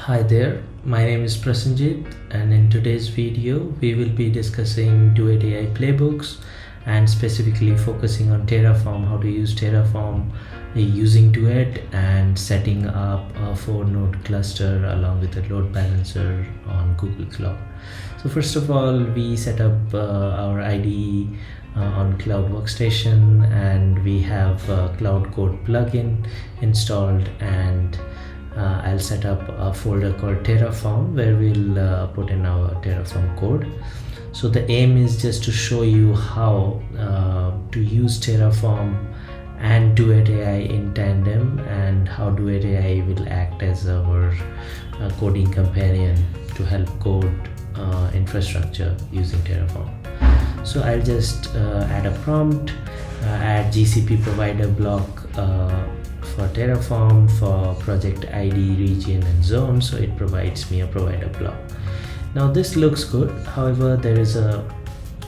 Hi there, my name is Prasanjit, and in today's video we will be discussing Duet AI Playbooks and specifically focusing on Terraform, how to use Terraform using Duet and setting up a 4-node cluster along with a load balancer on Google Cloud. So first of all, we set up our IDE on Cloud Workstation, and we have a Cloud Code plugin installed, and I'll set up a folder called Terraform where we'll put in our Terraform code. So the aim is just to show you how to use Terraform and Duet AI in tandem, and how Duet AI will act as our coding companion to help code infrastructure using Terraform. So I'll just add a prompt, add GCP provider block for Terraform for project ID, region and zone, so it provides me a provider block. Now this looks good, however there is a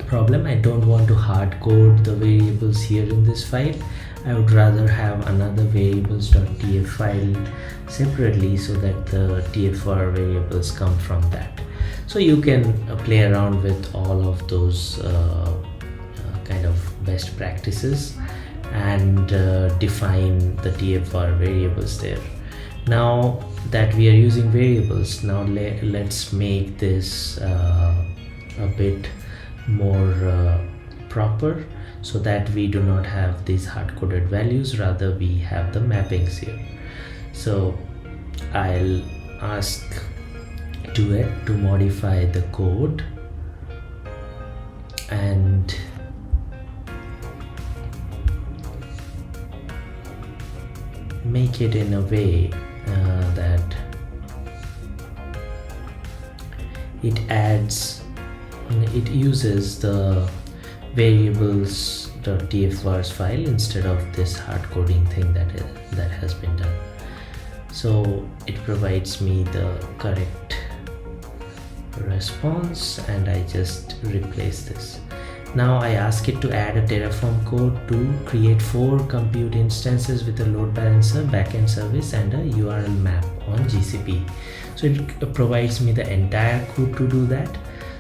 problem. I don't want to hard code the variables here in this file. I would rather have another variables.tf file separately so that the TFR variables come from that. So you can play around with all of those kind of best practices and define the TFR variables there. Now that we are using variables, now let's make this a bit more proper, so that we do not have these hard-coded values, rather we have the mappings here. So I'll ask Duet to modify the code and make it in a way that it uses the variables.tfvars file instead of this hard coding thing that has been done. So it provides me the correct response, and I just replace this. Now I ask it to add a Terraform code to create 4 compute instances with a load balancer, backend service and a URL map on GCP. So it provides me the entire code to do that.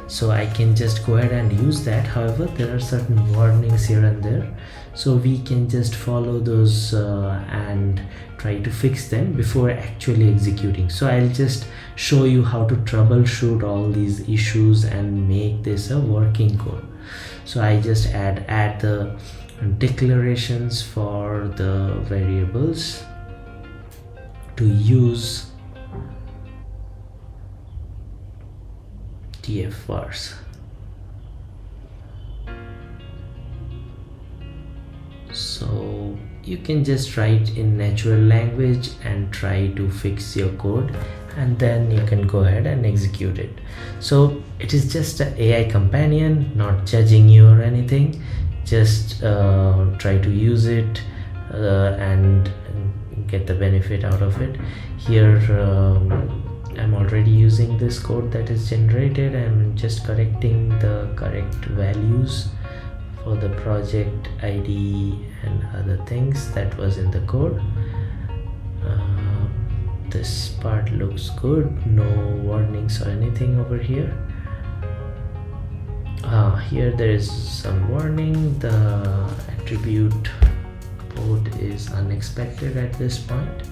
So I can just go ahead and use that. However, there are certain warnings here and there, so we can just follow those and try to fix them before actually executing. So I'll just show you how to troubleshoot all these issues and make this a working code. So I just add the declarations for the variables to use TFVars. So you can just write in natural language and try to fix your code, and then you can go ahead and execute it. So it is just an AI companion, not judging you or anything. Just try to use it and get the benefit out of it. Here I'm already using this code that is generated. I'm just correcting the correct values for the project ID and other things that was in the code. This part looks good, no warnings or anything over here. Here there is some warning. The attribute port is unexpected at this point.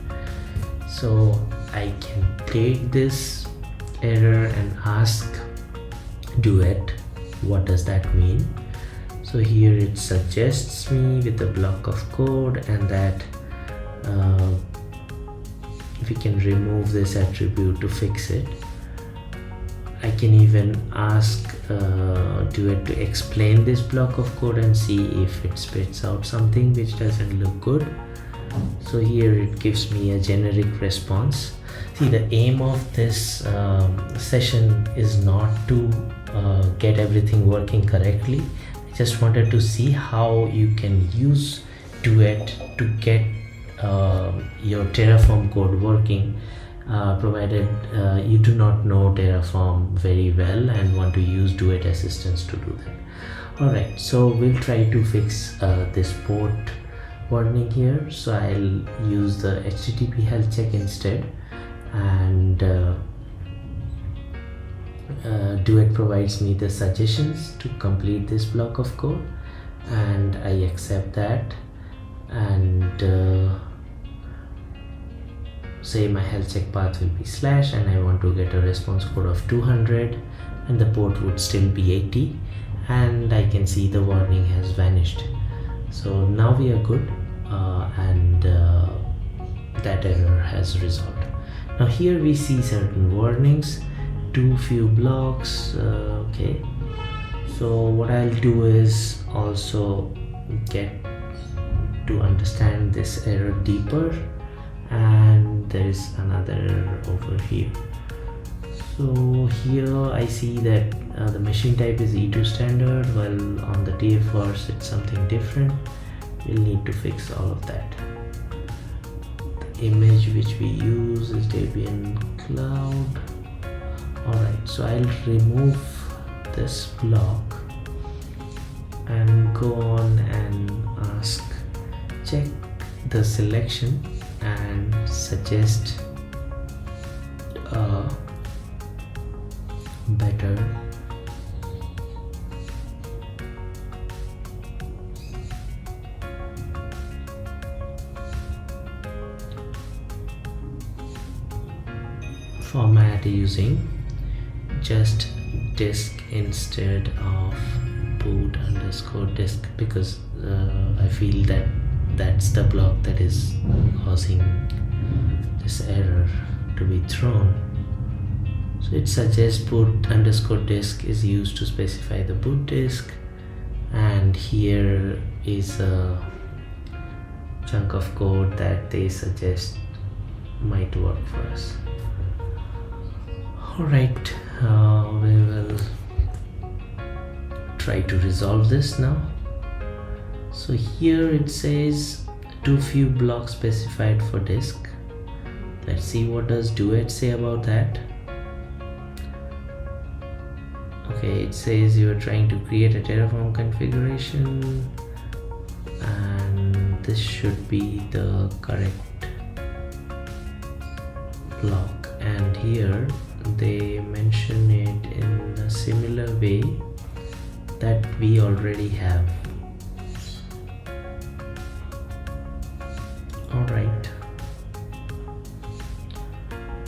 So I can take this error and ask Duet, what does that mean? So here it suggests me with a block of code, and that we can remove this attribute to fix it. I can even ask Duet to explain this block of code and see if it spits out something which doesn't look good. So here it gives me a generic response. See, the aim of this session is not to get everything working correctly. I just wanted to see how you can use Duet to get your Terraform code working, provided you do not know Terraform very well and want to use Duet assistance to do that. Alright, so we'll try to fix this port warning here. So I'll use the HTTP health check instead, and Duet provides me the suggestions to complete this block of code, and I accept that. And say my health check path will be / and I want to get a response code of 200, and the port would still be 80, and I can see the warning has vanished. So now we are good, and that error has resolved. Now here we see certain warnings, too few blocks. Okay, so what I'll do is also get to understand this error deeper, and there is another over here. So here I see that the machine type is E2 standard, while on the TFRs it's something different. We'll need to fix all of that. The image which we use is Debian Cloud. Alright, so I'll remove this block and go on and ask, check the selection and suggest a better format using just disk instead of boot_disk, because I feel that that's the block that is causing this error to be thrown. So it suggests boot_disk is used to specify the boot disk, and here is a chunk of code that they suggest might work for us. Alright, we will try to resolve this now. So here it says too few blocks specified for disk. Let's see what does Duet say about that. Okay, it says you are trying to create a Terraform configuration, and this should be the correct block, and here they mention it in a similar way that we already have. Alright,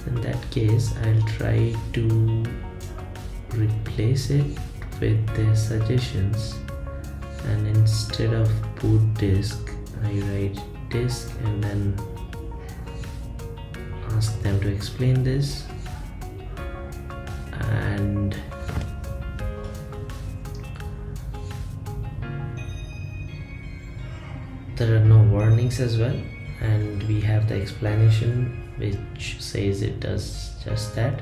in that case I'll try to replace it with their suggestions, and instead of boot disk I write disk and then ask them to explain this. And there are no warnings as well, and we have the explanation which says it does just that.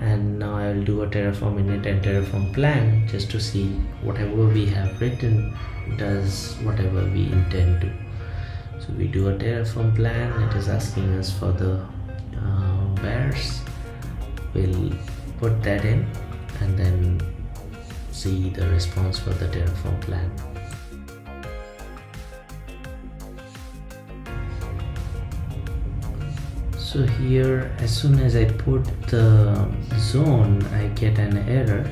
And now I will do a Terraform init and Terraform plan just to see whatever we have written does whatever we intend to. So we do a Terraform plan. It is asking us for the wheres. We'll put that in and then see the response for the Terraform plan. So here, as soon as I put the zone, I get an error.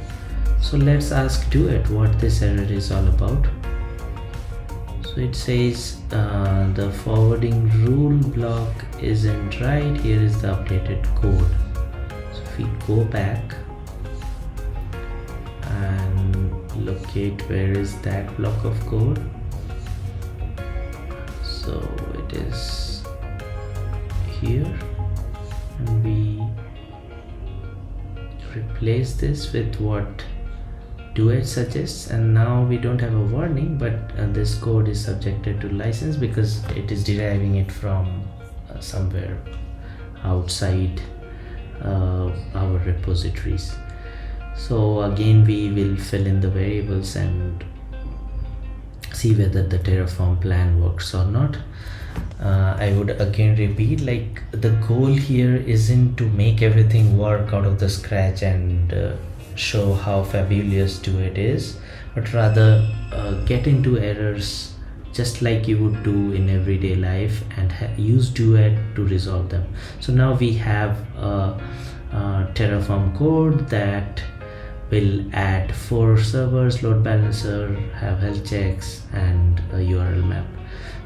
So let's ask Duet what this error is all about. So it says the forwarding rule block isn't right. Here is the updated code. So if we go back and locate where is that block of code, so it is here, and we replace this with what Duet suggests, and now we don't have a warning, but this code is subjected to license because it is deriving it from somewhere outside our repositories. So again we will fill in the variables and see whether the Terraform plan works or not. I would again repeat, like, the goal here isn't to make everything work out of the scratch and show how fabulous Duet is, but rather get into errors just like you would do in everyday life, and use Duet to resolve them. So now we have a Terraform code that will add 4 servers, load balancer, have health checks, and a URL map.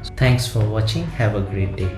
So thanks for watching. Have a great day.